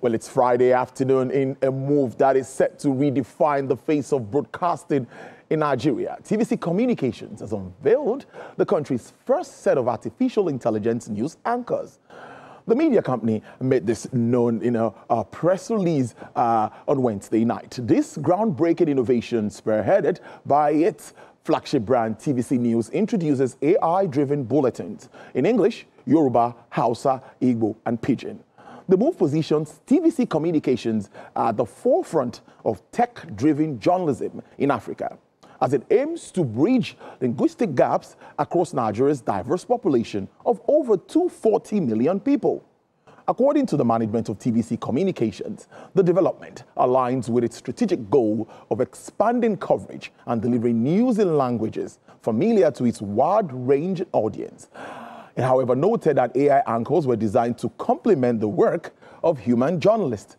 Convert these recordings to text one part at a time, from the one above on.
Well, it's Friday afternoon in a move that is set to redefine the face of broadcasting in Nigeria. TVC Communications has unveiled the country's first set of artificial intelligence news anchors. The media company made this known in a press release on Wednesday night. This groundbreaking innovation, spearheaded by its flagship brand TVC News, introduces AI-driven bulletins in English, Yoruba, Hausa, Igbo, and Pidgin. The move positions TVC Communications at the forefront of tech-driven journalism in Africa, as it aims to bridge linguistic gaps across Nigeria's diverse population of over 240 million people. According to the management of TVC Communications, the development aligns with its strategic goal of expanding coverage and delivering news in languages familiar to its wide-range audience. It, however, noted that AI anchors were designed to complement the work of human journalists,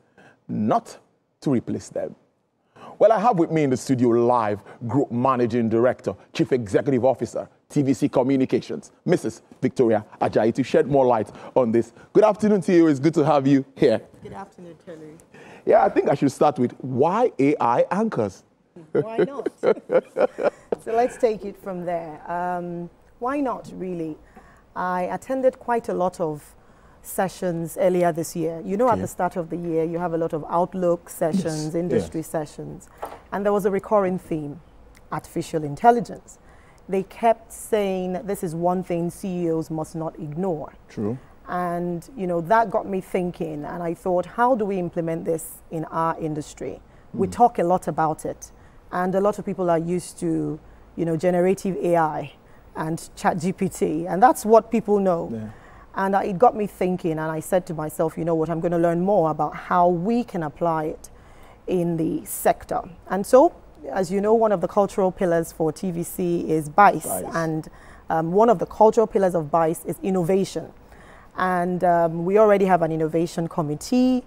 not to replace them. Well, I have with me in the studio live Group Managing Director, Chief Executive Officer, TVC Communications, Mrs. Victoria Ajayi, to shed more light on this. Good afternoon to you. It's good to have you here. Good afternoon, Kelly. Yeah, I think I should start with why AI anchors? Why not? So let's take it from there. Why not, really? I attended quite a lot of sessions earlier this year. You know, at the start of the year, you have a lot of outlook sessions, industry sessions, and there was a recurring theme: artificial intelligence. They kept saying this is one thing CEOs must not ignore. True. And, you know, that got me thinking, and I thought, how do we implement this in our industry? We talk a lot about it, and a lot of people are used to, you know, generative AI and ChatGPT, and that's what people know. Yeah. And it got me thinking, and I said to myself, you know what, I'm going to learn more about how we can apply it in the sector. And so, as you know, one of the cultural pillars for TVC is BICE. And one of the cultural pillars of BICE is innovation. And we already have an innovation committee.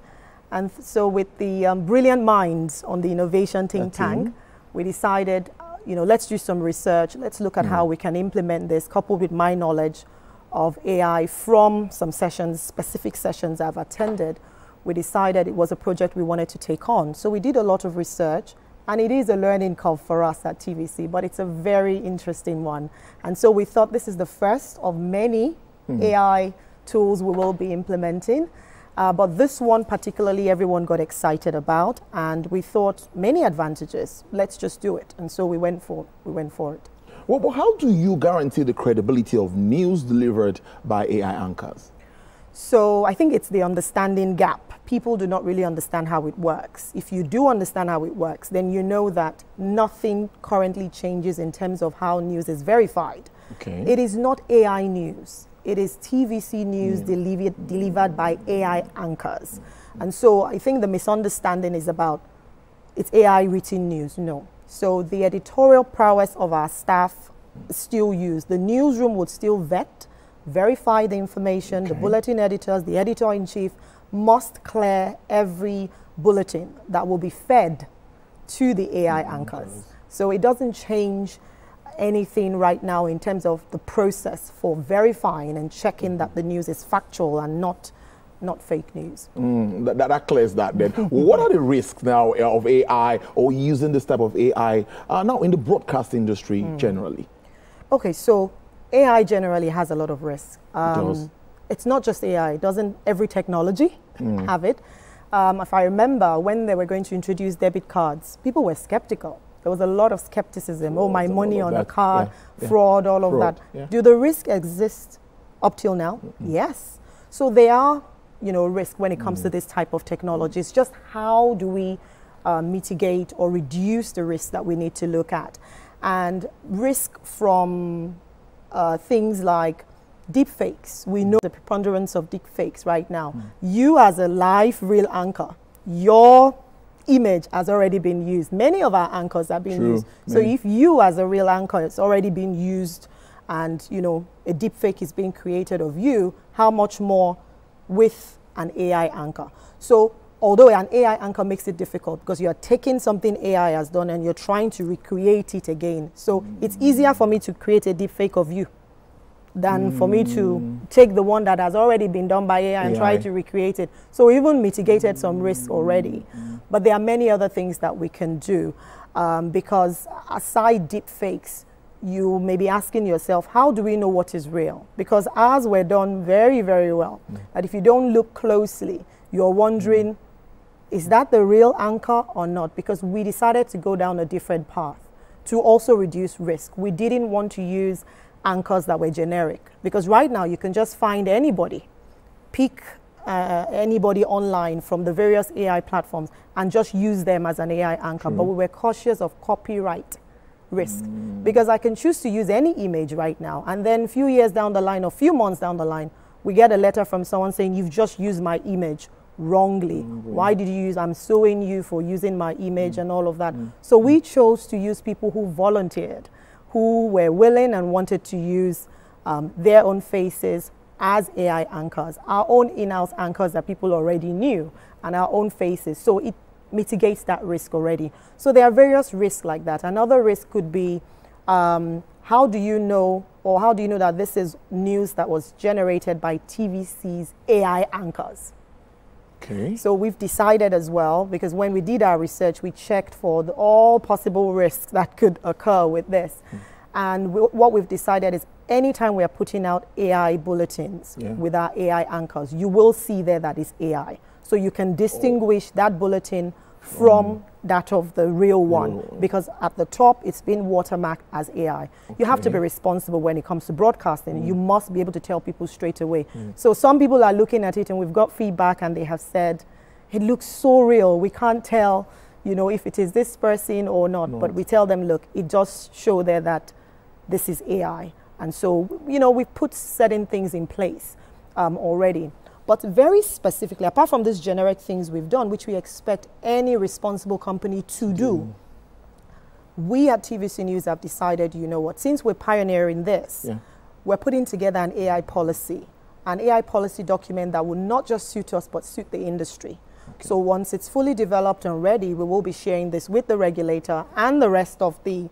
And so with the brilliant minds on the innovation think tank, we decided, you know, let's do some research. Let's look at how we can implement this, coupled with my knowledge of AI from some sessions, specific sessions I've attended. We decided it was a project we wanted to take on. So we did a lot of research, and it is a learning curve for us at TVC, but it's a very interesting one. And so we thought this is the first of many AI tools we will be implementing. But this one particularly everyone got excited about, and we thought many advantages. Let's just do it. And so we went for it. Well, but how do you guarantee the credibility of news delivered by AI anchors? So I think it's the understanding gap. People do not really understand how it works. If you do understand how it works, then you know that nothing currently changes in terms of how news is verified. Okay. It is not AI news. It is TVC news delivered by AI anchors. And so I think the misunderstanding is about it's AI written news. No. So the editorial prowess of our staff is still used. The newsroom would still vet, verify the information. The bulletin editors, the editor-in-chief must clear every bulletin that will be fed to the AI anchors. So it doesn't change anything right now in terms of the process for verifying and checking that the news is factual and not fake news. That clears that then. What are the risks now of AI or using this type of AI now in the broadcast industry generally? Okay, so AI generally has a lot of risks. It's not just AI. Doesn't every technology have it? If I remember, when they were going to introduce debit cards, people were skeptical. There was a lot of skepticism. Oh, my money on a card, fraud, all of that. Yeah. Do the risks exist up till now? Yes. So there are, you know, risk when it comes to this type of technology. It's just how do we mitigate or reduce the risk that we need to look at. And risk from things like deepfakes. We know the preponderance of deepfakes right now. You as a live, real anchor, your image has already been used. Many of our anchors are being used. So if you as a real anchor, it's already been used, and, you know, a deepfake is being created of you, how much more with an AI anchor? So although an AI anchor makes it difficult because you're taking something AI has done and you're trying to recreate it again. So it's easier for me to create a deepfake of you than for me to take the one that has already been done by AI and try to recreate it. So we even mitigated some risks already. But there are many other things that we can do because aside deep fakes, you may be asking yourself, how do we know what is real? Because ours were done very, very well. But if you don't look closely, you're wondering, is that the real anchor or not? Because we decided to go down a different path to also reduce risk. We didn't want to use anchors that were generic, because right now you can just find anybody, pick anybody online from the various AI platforms and just use them as an AI anchor. But we were cautious of copyright risk, because I can choose to use any image right now, and then a few years down the line or few months down the line, we get a letter from someone saying, you've just used my image wrongly. Why did you use, I'm suing you for using my image and all of that. So we chose to use people who volunteered, who were willing and wanted to use their own faces as AI anchors, our own in-house anchors that people already knew, and our own faces. So it mitigates that risk already. So there are various risks like that. Another risk could be, how do you know that this is news that was generated by TVC's AI anchors? Okay. So we've decided as well, because when we did our research, we checked for all possible risks that could occur with this. And what we've decided is anytime we are putting out AI bulletins with our AI anchors, you will see there that is AI. So you can distinguish that bulletin from that of the real one, because at the top it's been watermarked as AI. You have to be responsible when it comes to broadcasting. You must be able to tell people straight away. So some people are looking at it, and we've got feedback, and they have said, it looks so real, we can't tell, you know, if it is this person or not. But we tell them, look, it does show there that this is AI. And so, you know, we've put certain things in place already. But very specifically, apart from these generic things we've done, which we expect any responsible company to do, we at TVC News have decided, you know what, since we're pioneering this, we're putting together an AI policy document that will not just suit us, but suit the industry. So once it's fully developed and ready, we will be sharing this with the regulator and the rest of the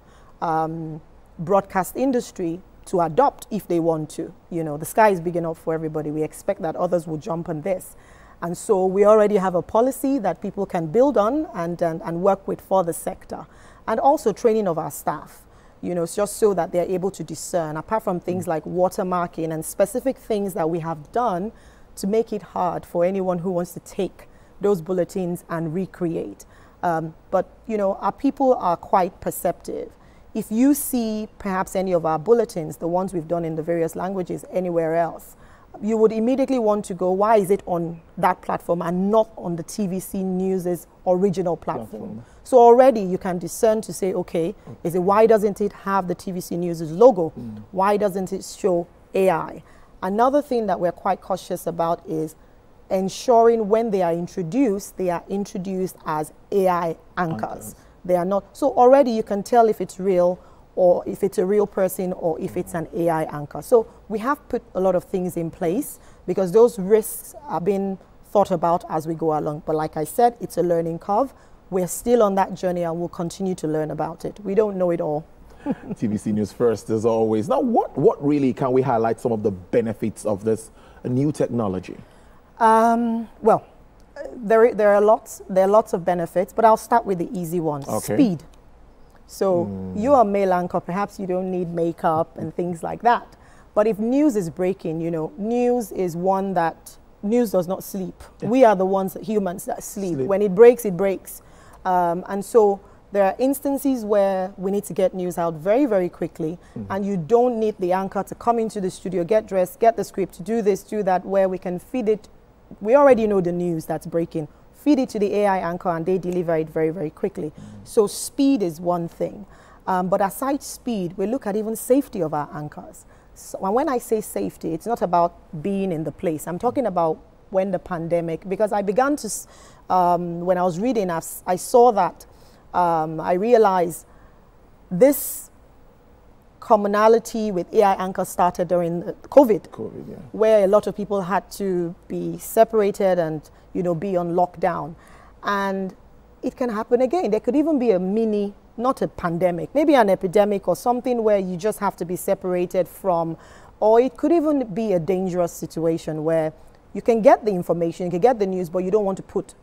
broadcast industry to adopt if they want to. You know, the sky is big enough for everybody. We expect that others will jump on this. And so we already have a policy that people can build on and work with for the sector. And also training of our staff, you know, just so that they're able to discern, apart from things like watermarking and specific things that we have done to make it hard for anyone who wants to take those bulletins and recreate. But, you know, our people are quite perceptive. If you see perhaps any of our bulletins, the ones we've done in the various languages anywhere else, you would immediately want to go, why is it on that platform and not on the TVC News' original platform? So already you can discern to say, okay, is it, why doesn't it have the TVC News' logo? Why doesn't it show AI? Another thing that we're quite cautious about is ensuring when they are introduced as AI anchors. They are not. So already you can tell if it's real, or if it's a real person, or if it's an AI anchor. So we have put a lot of things in place, because those risks are being thought about as we go along. But like I said, it's a learning curve. We're still on that journey, and we'll continue to learn about it. We don't know it all. TVC News first, as always. Now, what really can we highlight some of the benefits of this new technology? Well, there are lots of benefits, but I'll start with the easy ones. Speed. So you're a male anchor, perhaps you don't need makeup and things like that. But if news is breaking, you know, news is one that, news does not sleep. We are the ones, humans, that sleep. When it breaks, it breaks. And so there are instances where we need to get news out very, very quickly, and you don't need the anchor to come into the studio, get dressed, get the script, to do this, do that, where we can feed it. We already know the news that's breaking. Feed it to the AI anchor, and they deliver it very, very quickly. So speed is one thing. But aside speed, we look at even safety of our anchors. So when I say safety, it's not about being in the place. I'm talking about when the pandemic, because I began to, when I was reading, I saw that, I realized this commonality with AI anchors started during COVID, where a lot of people had to be separated and, you know, be on lockdown. And it can happen again. There could even be a mini, not a pandemic, maybe an epidemic or something where you just have to be separated from Or it could even be a dangerous situation where you can get the information, you can get the news, but you don't want to put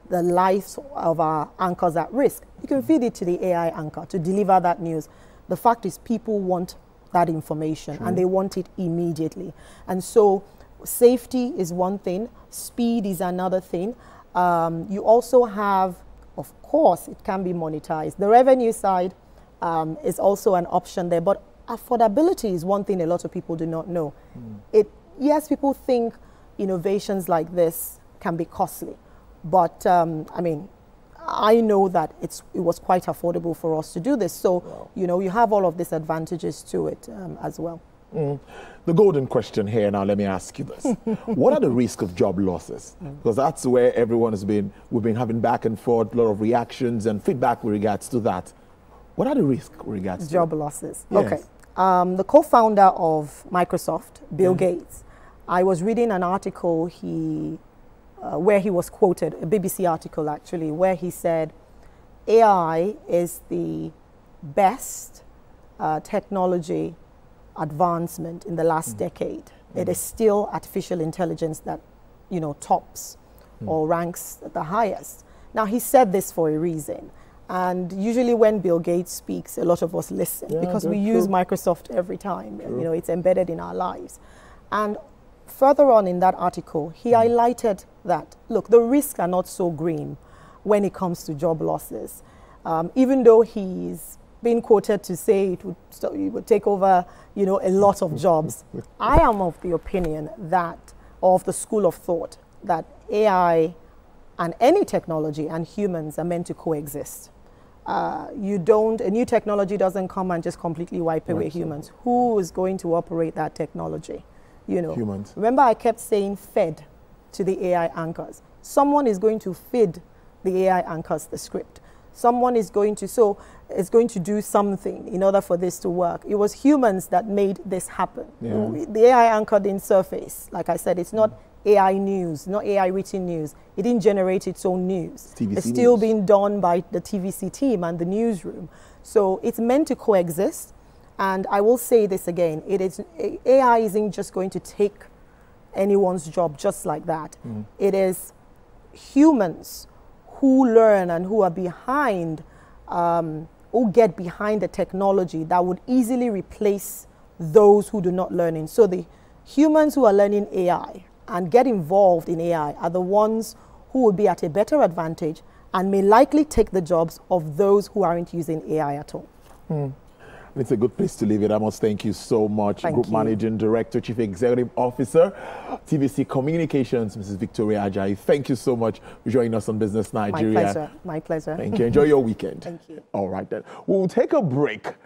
the lives of our anchors at risk. You can feed it to the AI anchor to deliver that news. The fact is people want that information and they want it immediately. And so safety is one thing, speed is another thing. You also have, of course, it can be monetized. The revenue side is also an option there, but affordability is one thing a lot of people do not know. Yes, people think innovations like this can be costly, but I mean, I know that it was quite affordable for us to do this. So, you have all of these advantages to it as well. The golden question here now, let me ask you this. What are the risks of job losses? Because that's where everyone we've been having back and forth, a lot of reactions and feedback with regards to that. What are the risks with regards to job losses? Yes. Okay. The co-founder of Microsoft, Bill Gates, I was reading an article where he was quoted, a BBC article actually, where he said AI is the best technology advancement in the last decade. It is still artificial intelligence that, tops or ranks at the highest. Now, he said this for a reason. And usually when Bill Gates speaks, a lot of us listen because we use Microsoft every time. It's embedded in our lives. And further on in that article, he highlighted that, look, the risks are not so grim when it comes to job losses. Even though he's been quoted to say it would take over, a lot of jobs. I am of the opinion of the school of thought, that AI and any technology and humans are meant to coexist. A new technology doesn't come and just completely wipe away humans. Who is going to operate that technology? Humans. Remember I kept saying fed to the AI anchors. Someone is going to feed the AI anchors the script. Someone is going to do something in order for this to work. It was humans that made this happen. The AI anchor didn't surface. Like I said, it's not AI news, not AI written news. It didn't generate its own news. It's still being done by the TVC team and the newsroom. So it's meant to coexist. And I will say this again, AI isn't just going to take anyone's job just like that. It is humans who learn and who are behind, who get behind the technology that would easily replace those who do not learn it. So the humans who are learning AI and get involved in AI are the ones who will be at a better advantage and may likely take the jobs of those who aren't using AI at all. It's a good place to leave it. I must thank you so much, Group Managing Director, Chief Executive Officer, TVC Communications, Mrs. Victoria Ajayi. Thank you so much for joining us on Business Nigeria. My pleasure. Thank you. Enjoy your weekend. Thank you. All right then. We'll take a break.